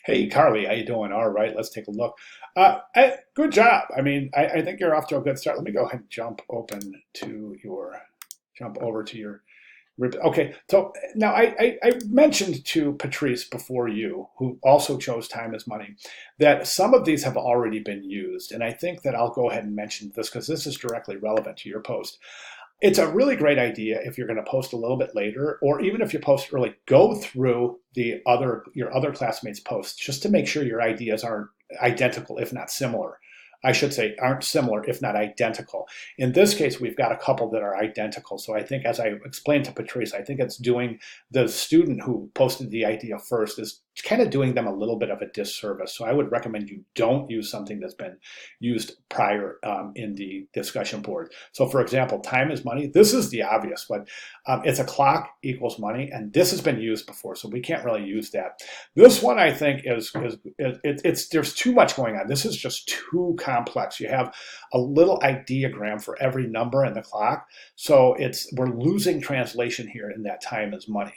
Hey, Carly, how you doing? All right, let's take a look. Good job. I mean, I think you're off to a good start. Let me go ahead and jump over to your. Okay, so now I mentioned to Patrice before you, who also chose time as money, that some of these have already been used, and I think that I'll go ahead and mention this because this is directly relevant to your post. It's a really great idea if you're going to post a little bit later, or even if you post early, go through your other classmates' posts just to make sure your ideas aren't identical, if not similar. I should say aren't similar, if not identical. In this case, we've got a couple that are identical. So I think, as I explained to Patrice, I think it's doing the student who posted the idea first is kind of doing them a little bit of a disservice. So I would recommend you don't use something that's been used prior in the discussion board. So for example, time is money. This is the obvious, but it's a clock equals money, and this has been used before, so we can't really use that. This one I think is there's too much going on. This is just too complex. You have a little ideogram for every number in the clock, so we're losing translation here in that time is money.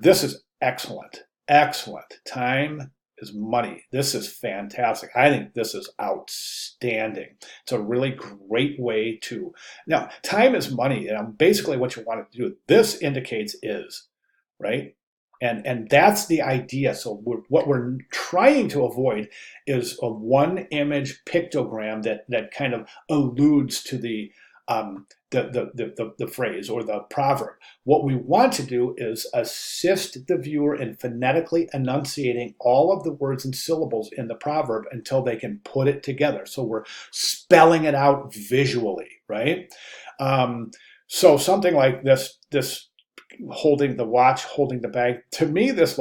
This is excellent, excellent. Time is money. This is fantastic. I think this is outstanding. It's a really great way to. Now, time is money, and basically what you want to do, this indicates is, right? And that's the idea. So what we're trying to avoid is a one image pictogram that kind of alludes to the phrase or the proverb. What we want to do is assist the viewer in phonetically enunciating all of the words and syllables in the proverb until they can put it together. So we're spelling it out visually, right? So something like this holding the watch, holding the bag. To me, this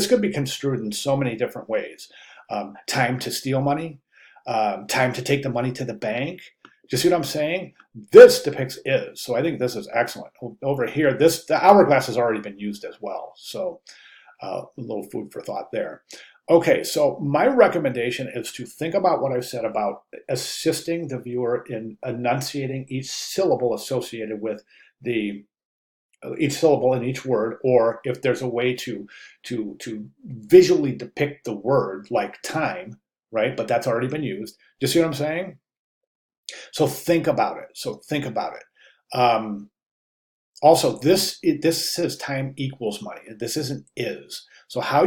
could be construed in so many different ways. Time to steal money, time to take the money to the bank. Do you see what I'm saying? This depicts is. So I think this is excellent. Over here, the hourglass has already been used as well. So a little food for thought there. Okay, so my recommendation is to think about what I've said about assisting the viewer in enunciating each syllable associated with each syllable in each word, or if there's a way to visually depict the word like time, right? But that's already been used. Do you see what I'm saying? So think about it. Also, this says time equals money. This isn't is. So how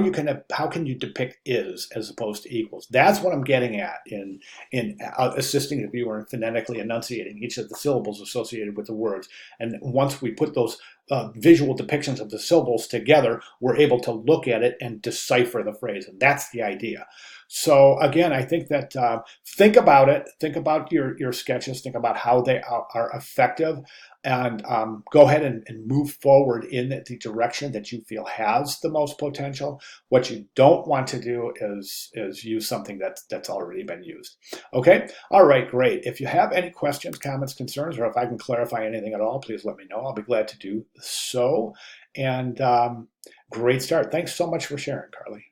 can you depict is as opposed to equals? That's what I'm getting at in assisting the viewer in phonetically enunciating each of the syllables associated with the words. And once we put those visual depictions of the syllables together, we're able to look at it and decipher the phrase. And that's the idea. So again, I think that think about it. Think about your sketches. Think about how they are effective, and go ahead and move forward in the direction that you feel has the most potential. What you don't want to do is use something that's already been used. Okay. All right. Great. If you have any questions, comments, concerns, or if I can clarify anything at all, please let me know. I'll be glad to do so. And great start. Thanks so much for sharing, Carly.